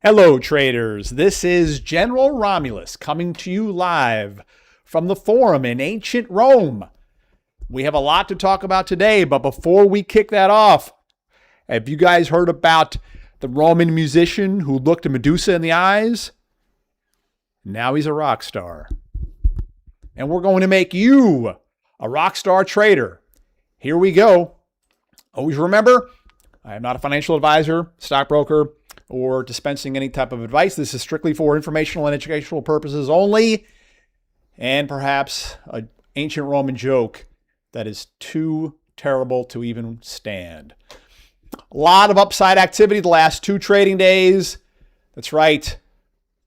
Hello traders, this is General Romulus coming to you live from the Forum in ancient Rome. We have a lot to talk about today, but before we kick that off, have you guys heard about the Roman musician who looked Medusa in the eyes? Now he's a rock star. And we're going to make you a rock star trader. Here we go. Always remember, I am not a financial advisor, stockbroker, or dispensing any type of advice. This is strictly for informational and educational purposes only, and perhaps an ancient Roman joke that is too terrible to even stand. A lot of upside activity the last 2 trading days. That's right.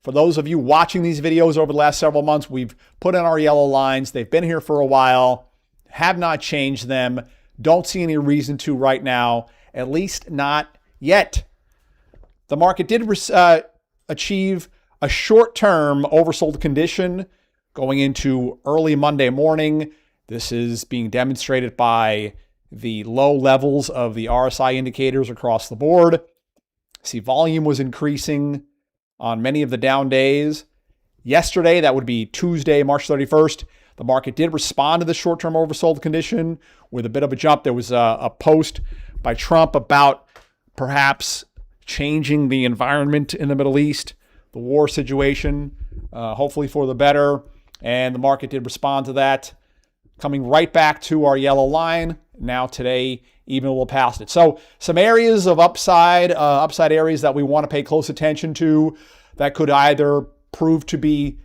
For those of you watching these videos over the last several months, we've put in our yellow lines. They've been here for a while, have not changed them. Don't see any reason to right now, at least not yet. The market did achieve a short-term oversold condition going into early Monday morning. This is being demonstrated by the low levels of the RSI indicators across the board. See, volume was increasing on many of the down days. Yesterday, that would be Tuesday, March 31st, the market did respond to the short-term oversold condition with a bit of a jump. There was a post by Trump about perhaps changing the environment in the Middle East, the war situation, hopefully for the better. And the market did respond to that, coming right back to our yellow line. Now today, even a little past it. So some areas of upside areas that we want to pay close attention to that could either prove to be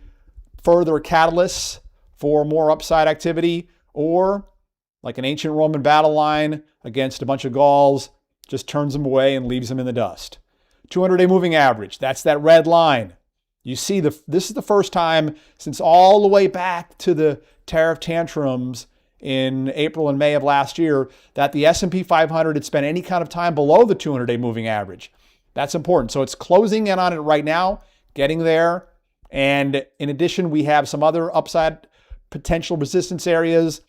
further catalysts for more upside activity, or like an ancient Roman battle line against a bunch of Gauls, just turns them away and leaves them in the dust. 200-day moving average, that's that red line. You see, this is the first time since all the way back to the tariff tantrums in April and May of last year that the S&P 500 had spent any kind of time below the 200-day moving average. That's important. So it's closing in on it right now, getting there. And in addition, we have some other upside potential resistance areas.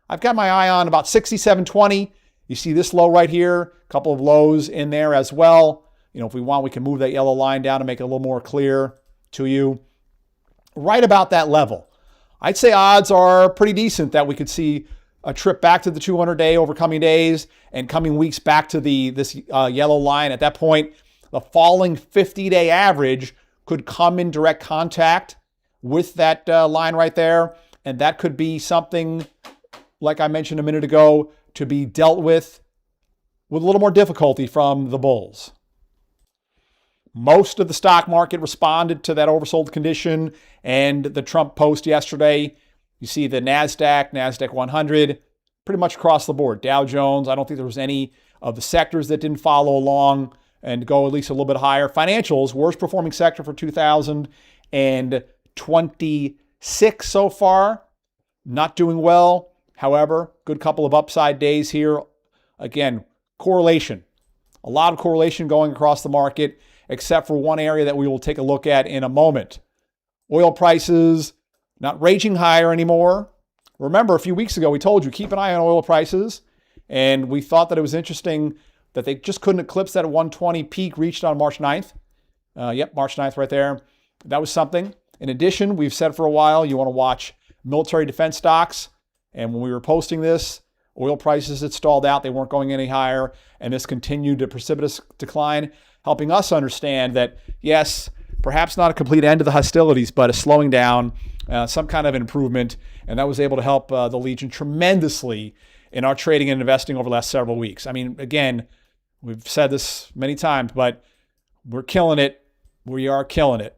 I've got my eye on about 67.20. You see this low right here, a couple of lows in there as well. You know, if we want, we can move that yellow line down to make it a little more clear to you. Right about that level. I'd say odds are pretty decent that we could see a trip back to the 200-day over coming days and coming weeks back to this yellow line. At that point, the falling 50-day average could come in direct contact with that line right there. And that could be something, like I mentioned a minute ago, to be dealt with a little more difficulty from the bulls. Most of the stock market responded to that oversold condition and the Trump post yesterday. You see the NASDAQ 100, pretty much across the board. Dow Jones, I don't think there was any of the sectors that didn't follow along and go at least a little bit higher. Financials, worst performing sector for 2026 so far. Not doing well. However, good couple of upside days here. Again, correlation. A lot of correlation going across the market, except for one area that we will take a look at in a moment. Oil prices not raging higher anymore. Remember, a few weeks ago, we told you, keep an eye on oil prices. And we thought that it was interesting that they just couldn't eclipse that 120 peak reached on March 9th. March 9th right there. That was something. In addition, we've said for a while, you want to watch military defense stocks. And when we were posting this, oil prices had stalled out. They weren't going any higher. And this continued a precipitous decline, helping us understand that, yes, perhaps not a complete end to the hostilities, but a slowing down, some kind of improvement. And that was able to help the Legion tremendously in our trading and investing over the last several weeks. I mean, again, we've said this many times, but we're killing it. We are killing it.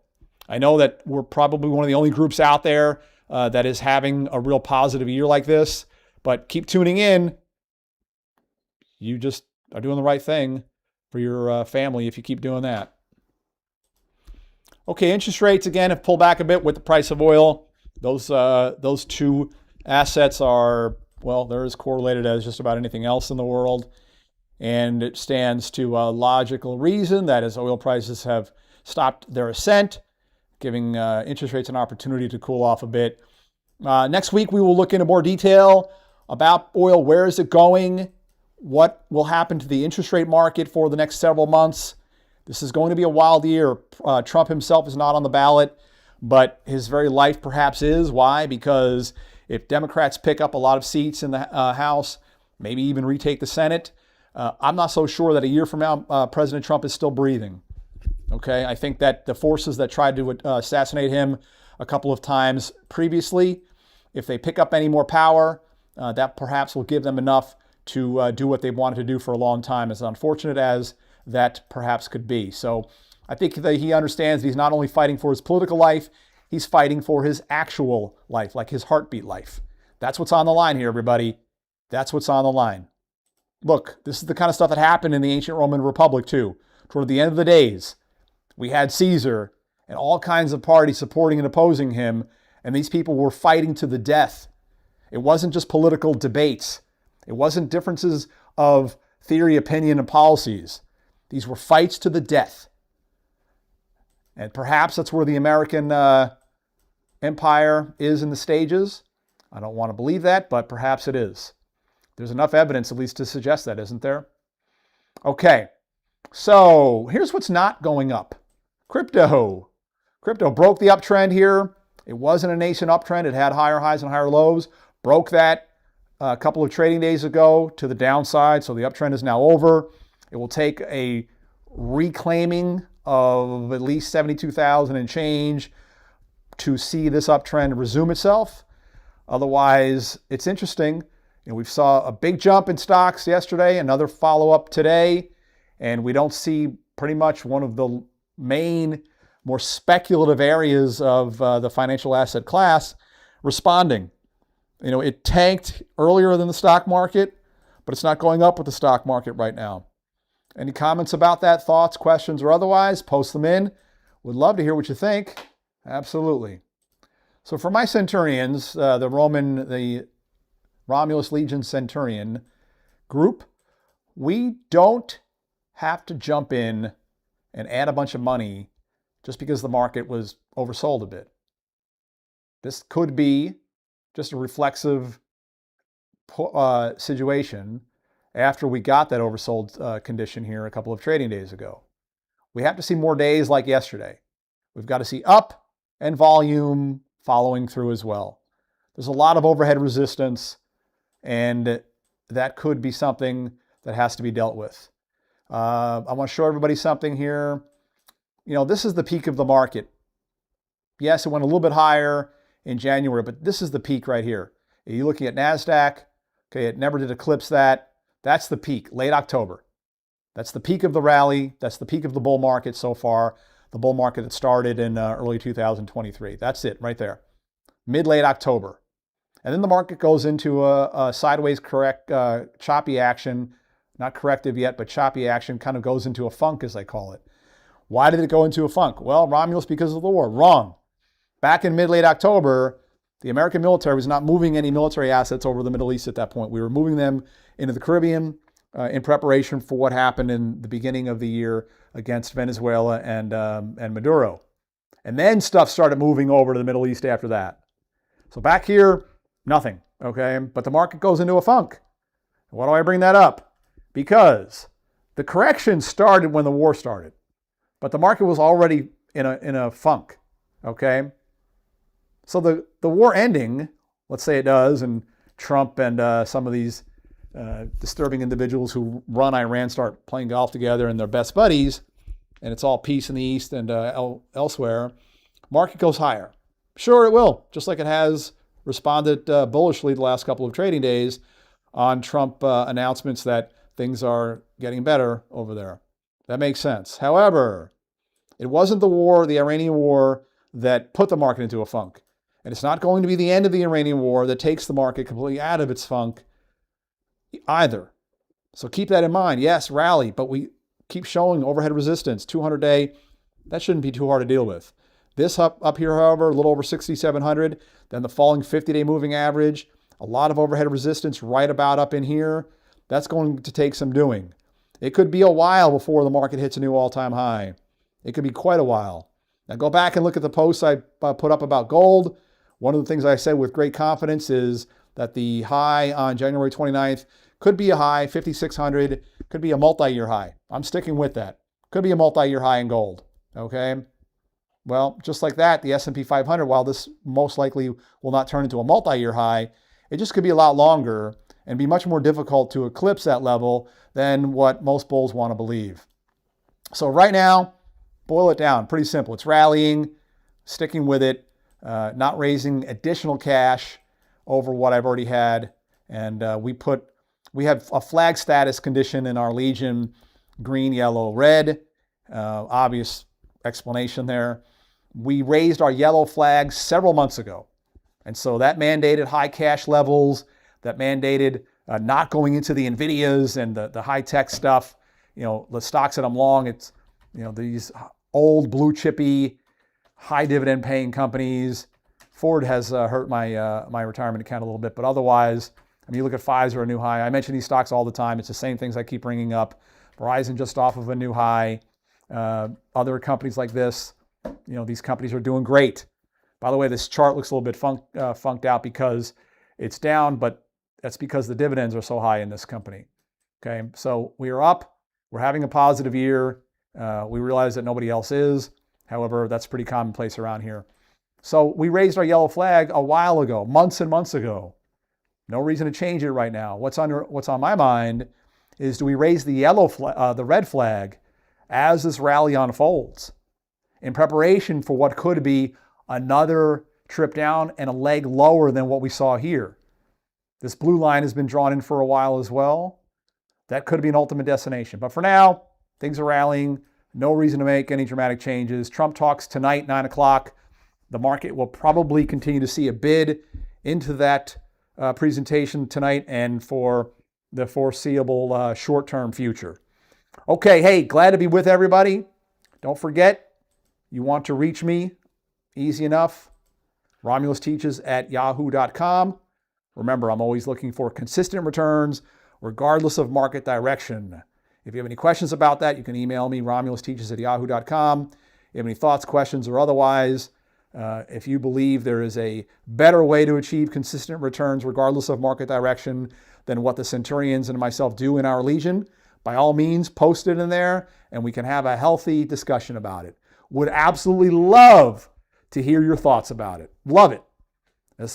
I know that we're probably one of the only groups out there that is having a real positive year like this, but keep tuning in. You just are doing the right thing for your family if you keep doing that. Okay, interest rates again have pulled back a bit with the price of oil. Those two assets are, well, they're as correlated as just about anything else in the world. And it stands to a logical reason that as oil prices have stopped their ascent, giving interest rates an opportunity to cool off a bit. Next week, we will look into more detail about oil. Where is it going? What will happen to the interest rate market for the next several months? This is going to be a wild year. Trump himself is not on the ballot, but his very life perhaps is. Why? Because if Democrats pick up a lot of seats in the House, maybe even retake the Senate, I'm not so sure that a year from now, President Trump is still breathing. Okay, I think that the forces that tried to assassinate him a couple of times previously, if they pick up any more power, that perhaps will give them enough to do what they wanted to do for a long time, as unfortunate as that perhaps could be. So I think that he understands he's not only fighting for his political life, he's fighting for his actual life, like his heartbeat life. That's what's on the line here, everybody. That's what's on the line. Look, this is the kind of stuff that happened in the ancient Roman Republic too. Toward the end of the days, we had Caesar and all kinds of parties supporting and opposing him, and these people were fighting to the death. It wasn't just political debates. It wasn't differences of theory, opinion, and policies. These were fights to the death. And perhaps that's where the American empire is in the stages. I don't want to believe that, but perhaps it is. There's enough evidence at least to suggest that, isn't there? Okay, so here's what's not going up. Crypto. Crypto broke the uptrend here. It wasn't a nascent uptrend. It had higher highs and higher lows. Broke that a couple of trading days ago to the downside, so the uptrend is now over. It will take a reclaiming of at least 72,000 and change to see this uptrend resume itself. Otherwise, it's interesting. We saw a big jump in stocks yesterday, another follow-up today, and we don't see pretty much one of the main, more speculative areas of the financial asset class responding. It tanked earlier than the stock market, but it's not going up with the stock market right now. Any comments about that, thoughts, questions, or otherwise, post them in. Would love to hear what you think. Absolutely. So for my Centurions, the Romulus Legion Centurion group, we don't have to jump in and add a bunch of money just because the market was oversold a bit. This could be just a reflexive situation after we got that oversold condition here a couple of trading days ago. We have to see more days like yesterday. We've got to see up and volume following through as well. There's a lot of overhead resistance, and that could be something that has to be dealt with. I want to show everybody something here. This is the peak of the market. Yes, it went a little bit higher in January, but this is the peak right here. You're looking at NASDAQ. Okay, it never did eclipse that. That's the peak, late October. That's the peak of the rally. That's the peak of the bull market so far, the bull market that started in early 2023. That's it right there, mid-late October. And then the market goes into a sideways choppy action, not corrective yet, but choppy action, kind of goes into a funk, as they call it. Why did it go into a funk? Well, Romulus, because of the war. Wrong. Back in mid-late October, the American military was not moving any military assets over the Middle East at that point. We were moving them into the Caribbean in preparation for what happened in the beginning of the year against Venezuela and Maduro. And then stuff started moving over to the Middle East after that. So back here, nothing, okay? But the market goes into a funk. Why do I bring that up? Because the correction started when the war started, but the market was already in a funk, okay? So the war ending, let's say it does, and Trump and some of these disturbing individuals who run Iran start playing golf together and they're best buddies, and it's all peace in the East and elsewhere, market goes higher. Sure, it will, just like it has responded bullishly the last couple of trading days on Trump announcements that things are getting better over there. That makes sense. However, it wasn't the war, the Iranian war, that put the market into a funk. And it's not going to be the end of the Iranian war that takes the market completely out of its funk either. So keep that in mind. Yes, rally, but we keep showing overhead resistance, 200-day. That shouldn't be too hard to deal with. This up here, however, a little over 6,700. Then the falling 50-day moving average, a lot of overhead resistance right about up in here. That's going to take some doing. It could be a while before the market hits a new all-time high. It could be quite a while. Now go back and look at the posts I put up about gold. One of the things I said with great confidence is that the high on January 29th could be a high, 5,600, could be a multi-year high. I'm sticking with that. Could be a multi-year high in gold. Okay. Well, just like that, the S&P 500, while this most likely will not turn into a multi-year high, it just could be a lot longer and be much more difficult to eclipse that level than what most bulls want to believe. So right now, boil it down. Pretty simple. It's rallying, sticking with it, not raising additional cash over what I've already had. And we have a flag status condition in our Legion, green, yellow, red. Obvious explanation there. We raised our yellow flag several months ago. And so that mandated high cash levels, that mandated not going into the NVIDIAs and the high-tech stuff. The stocks that I'm long, it's, these old blue chippy, high dividend paying companies. Ford has hurt my retirement account a little bit, but otherwise, you look at Pfizer, a new high. I mention these stocks all the time. It's the same things I keep bringing up. Verizon just off of a new high. Other companies like this, these companies are doing great. By the way, this chart looks a little bit funked out because it's down, but that's because the dividends are so high in this company. Okay, so we are up. We're having a positive year. We realize that nobody else is. However, that's pretty commonplace around here. So we raised our yellow flag a while ago, months and months ago. No reason to change it right now. What's on my mind is, do we raise the red flag as this rally unfolds in preparation for what could be another trip down and a leg lower than what we saw here? This blue line has been drawn in for a while as well. That could be an ultimate destination. But for now, things are rallying. No reason to make any dramatic changes. Trump talks tonight, 9 o'clock. The market will probably continue to see a bid into that presentation tonight and for the foreseeable short-term future. Okay, hey, glad to be with everybody. Don't forget, you want to reach me, easy enough, romulusteaches@yahoo.com. Remember, I'm always looking for consistent returns regardless of market direction. If you have any questions about that, you can email me, romulusteaches@yahoo.com. If you have any thoughts, questions, or otherwise, if you believe there is a better way to achieve consistent returns regardless of market direction than what the Centurions and myself do in our Legion, by all means, post it in there and we can have a healthy discussion about it. Would absolutely love to hear your thoughts about it. Love it.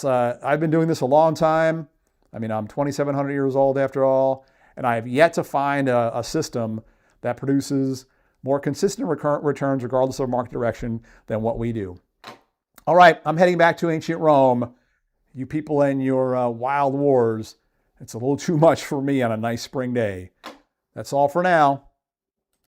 I've been doing this a long time. I'm 2,700 years old after all, and I have yet to find a system that produces more consistent returns regardless of market direction than what we do. All right, I'm heading back to ancient Rome. You people and your wild wars, it's a little too much for me on a nice spring day. That's all for now.